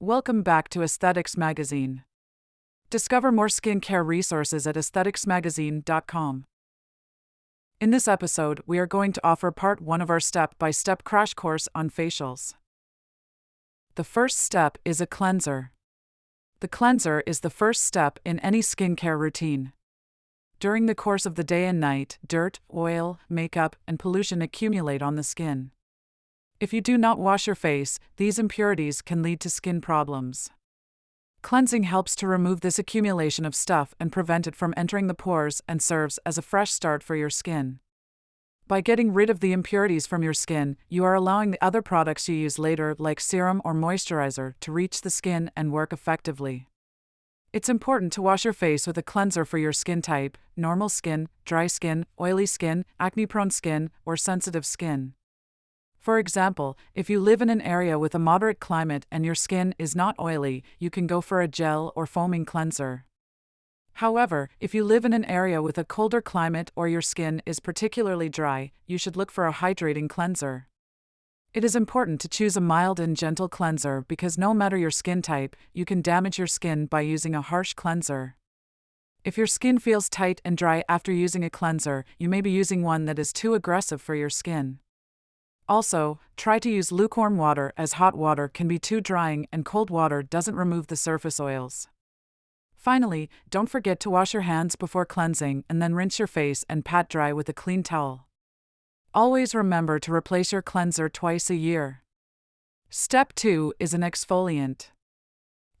Welcome back to Esthetics Magazine. Discover more skincare resources at aestheticsmagazine.com. In this episode, we are going to offer part 1 of our step-by-step crash course on facials. The first step is a cleanser. The cleanser is the first step in any skincare routine. During the course of the day and night, dirt, oil, makeup, and pollution accumulate on the skin. If you do not wash your face, these impurities can lead to skin problems. Cleansing helps to remove this accumulation of stuff and prevent it from entering the pores and serves as a fresh start for your skin. By getting rid of the impurities from your skin, you are allowing the other products you use later, like serum or moisturizer, to reach the skin and work effectively. It's important to wash your face with a cleanser for your skin type: normal skin, dry skin, oily skin, acne-prone skin, or sensitive skin. For example, if you live in an area with a moderate climate and your skin is not oily, you can go for a gel or foaming cleanser. However, if you live in an area with a colder climate or your skin is particularly dry, you should look for a hydrating cleanser. It is important to choose a mild and gentle cleanser because no matter your skin type, you can damage your skin by using a harsh cleanser. If your skin feels tight and dry after using a cleanser, you may be using one that is too aggressive for your skin. Also, try to use lukewarm water, as hot water can be too drying and cold water doesn't remove the surface oils. Finally, don't forget to wash your hands before cleansing and then rinse your face and pat dry with a clean towel. Always remember to replace your cleanser twice a year. Step 2 is an exfoliant.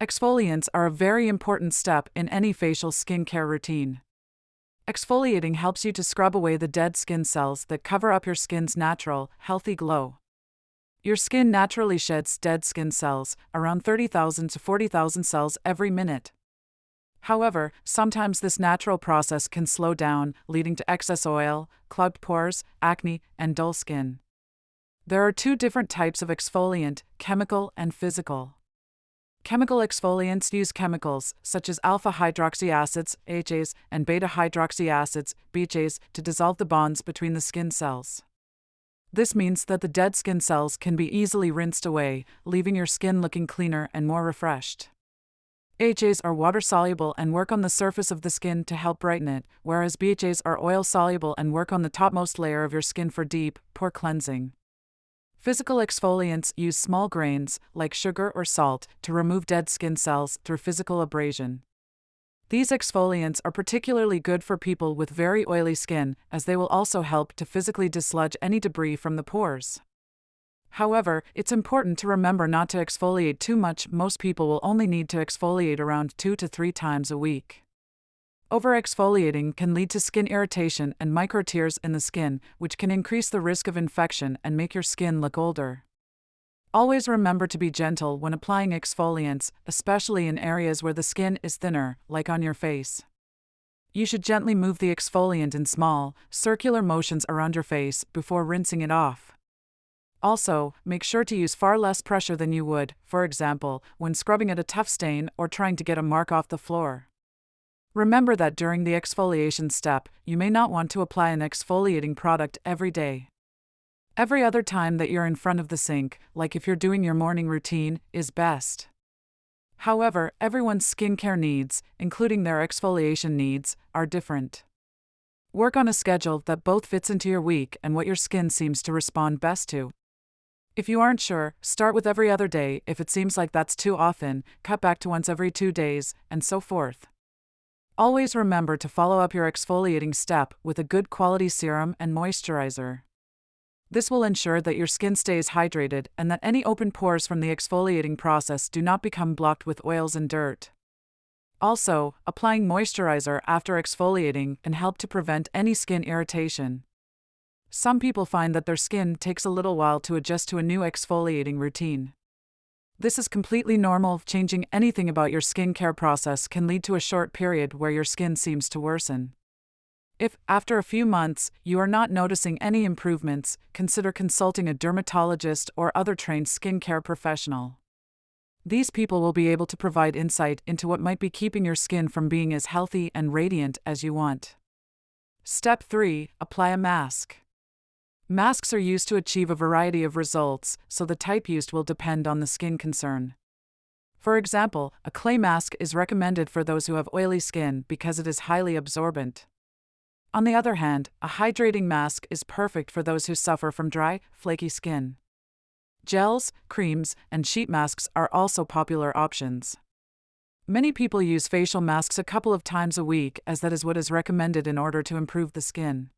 Exfoliants are a very important step in any facial skincare routine. Exfoliating helps you to scrub away the dead skin cells that cover up your skin's natural, healthy glow. Your skin naturally sheds dead skin cells, around 30,000 to 40,000 cells every minute. However, sometimes this natural process can slow down, leading to excess oil, clogged pores, acne, and dull skin. There are 2 different types of exfoliant: chemical and physical. Chemical exfoliants use chemicals, such as alpha-hydroxy acids, AHAs, and beta-hydroxy acids, BHAs, to dissolve the bonds between the skin cells. This means that the dead skin cells can be easily rinsed away, leaving your skin looking cleaner and more refreshed. AHAs are water-soluble and work on the surface of the skin to help brighten it, whereas BHAs are oil-soluble and work on the topmost layer of your skin for deep, pore cleansing. Physical exfoliants use small grains, like sugar or salt, to remove dead skin cells through physical abrasion. These exfoliants are particularly good for people with very oily skin, as they will also help to physically dislodge any debris from the pores. However, it's important to remember not to exfoliate too much. Most people will only need to exfoliate around 2 to 3 times a week. Over-exfoliating can lead to skin irritation and micro-tears in the skin, which can increase the risk of infection and make your skin look older. Always remember to be gentle when applying exfoliants, especially in areas where the skin is thinner, like on your face. You should gently move the exfoliant in small, circular motions around your face before rinsing it off. Also, make sure to use far less pressure than you would, for example, when scrubbing at a tough stain or trying to get a mark off the floor. Remember that during the exfoliation step, you may not want to apply an exfoliating product every day. Every other time that you're in front of the sink, like if you're doing your morning routine, is best. However, everyone's skincare needs, including their exfoliation needs, are different. Work on a schedule that both fits into your week and what your skin seems to respond best to. If you aren't sure, start with every other day. If it seems like that's too often, cut back to once every 2 days, and so forth. Always remember to follow up your exfoliating step with a good quality serum and moisturizer. This will ensure that your skin stays hydrated and that any open pores from the exfoliating process do not become blocked with oils and dirt. Also, applying moisturizer after exfoliating can help to prevent any skin irritation. Some people find that their skin takes a little while to adjust to a new exfoliating routine. This is completely normal. Changing anything about your skincare process can lead to a short period where your skin seems to worsen. If, after a few months, you are not noticing any improvements, consider consulting a dermatologist or other trained skincare professional. These people will be able to provide insight into what might be keeping your skin from being as healthy and radiant as you want. Step 3. Apply a mask. Masks are used to achieve a variety of results, so the type used will depend on the skin concern. For example, a clay mask is recommended for those who have oily skin because it is highly absorbent. On the other hand, a hydrating mask is perfect for those who suffer from dry, flaky skin. Gels, creams, and sheet masks are also popular options. Many people use facial masks a couple of times a week, as that is what is recommended in order to improve the skin.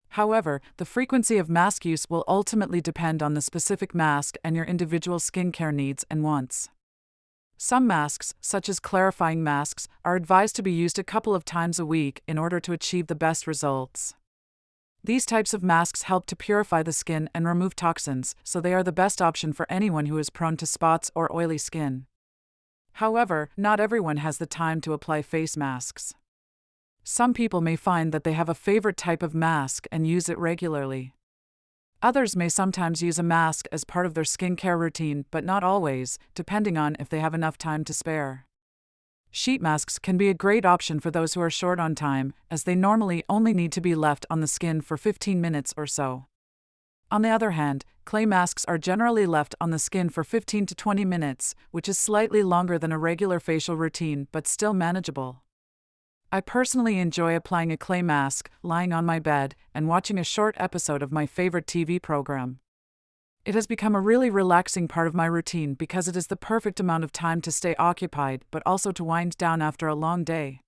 However, the frequency of mask use will ultimately depend on the specific mask and your individual skincare needs and wants. Some masks, such as clarifying masks, are advised to be used a couple of times a week in order to achieve the best results. These types of masks help to purify the skin and remove toxins, so they are the best option for anyone who is prone to spots or oily skin. However, not everyone has the time to apply face masks. Some people may find that they have a favorite type of mask and use it regularly. Others may sometimes use a mask as part of their skincare routine, but not always, depending on if they have enough time to spare. Sheet masks can be a great option for those who are short on time, as they normally only need to be left on the skin for 15 minutes or so. On the other hand, clay masks are generally left on the skin for 15 to 20 minutes, which is slightly longer than a regular facial routine but still manageable. I personally enjoy applying a clay mask, lying on my bed, and watching a short episode of my favorite TV program. It has become a really relaxing part of my routine because it is the perfect amount of time to stay occupied but also to wind down after a long day.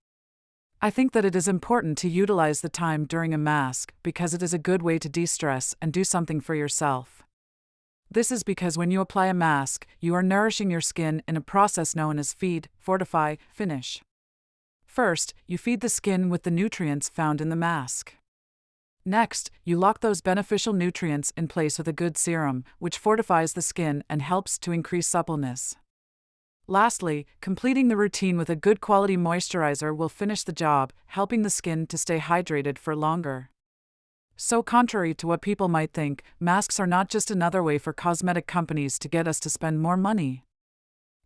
I think that it is important to utilize the time during a mask because it is a good way to de-stress and do something for yourself. This is because when you apply a mask, you are nourishing your skin in a process known as feed, fortify, finish. First, you feed the skin with the nutrients found in the mask. Next, you lock those beneficial nutrients in place with a good serum, which fortifies the skin and helps to increase suppleness. Lastly, completing the routine with a good quality moisturizer will finish the job, helping the skin to stay hydrated for longer. So contrary to what people might think, masks are not just another way for cosmetic companies to get us to spend more money.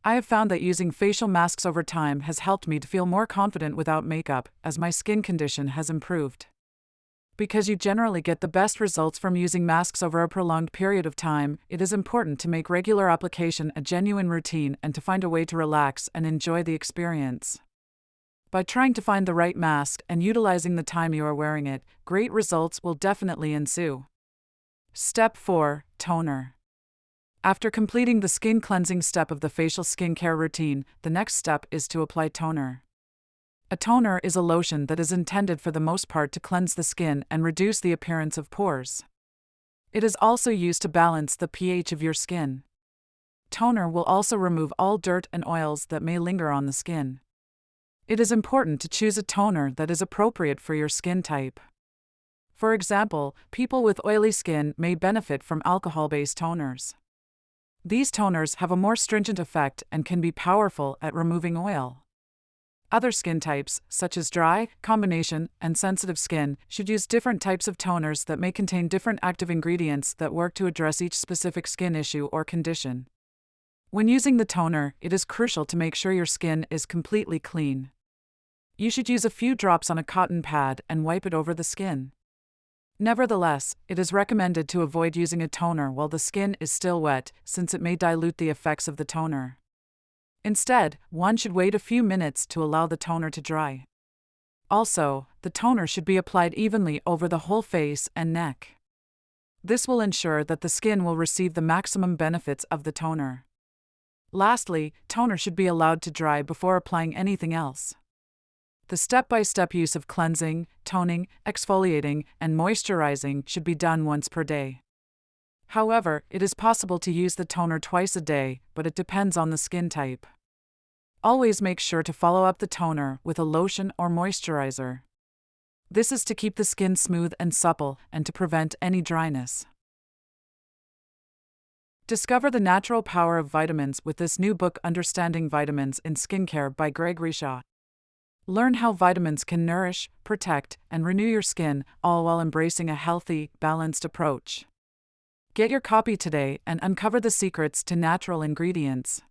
I have found that using facial masks over time has helped me to feel more confident without makeup, as my skin condition has improved. Because you generally get the best results from using masks over a prolonged period of time, it is important to make regular application a genuine routine and to find a way to relax and enjoy the experience. By trying to find the right mask and utilizing the time you are wearing it, great results will definitely ensue. Step 4. Toner. After completing the skin cleansing step of the facial skincare routine, the next step is to apply toner. A toner is a lotion that is intended for the most part to cleanse the skin and reduce the appearance of pores. It is also used to balance the pH of your skin. Toner will also remove all dirt and oils that may linger on the skin. It is important to choose a toner that is appropriate for your skin type. For example, people with oily skin may benefit from alcohol-based toners. These toners have a more stringent effect and can be powerful at removing oil. Other skin types, such as dry, combination, and sensitive skin, should use different types of toners that may contain different active ingredients that work to address each specific skin issue or condition. When using the toner, it is crucial to make sure your skin is completely clean. You should use a few drops on a cotton pad and wipe it over the skin. Nevertheless, it is recommended to avoid using a toner while the skin is still wet, since it may dilute the effects of the toner. Instead, one should wait a few minutes to allow the toner to dry. Also, the toner should be applied evenly over the whole face and neck. This will ensure that the skin will receive the maximum benefits of the toner. Lastly, toner should be allowed to dry before applying anything else. The step-by-step use of cleansing, toning, exfoliating, and moisturizing should be done once per day. However, it is possible to use the toner twice a day, but it depends on the skin type. Always make sure to follow up the toner with a lotion or moisturizer. This is to keep the skin smooth and supple and to prevent any dryness. Discover the natural power of vitamins with this new book, Understanding Vitamins in Skincare by Greg Rishaw. Learn how vitamins can nourish, protect, and renew your skin, all while embracing a healthy, balanced approach. Get your copy today and uncover the secrets to natural ingredients.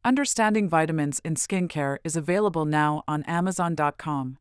Understanding Vitamins in Skincare is available now on Amazon.com.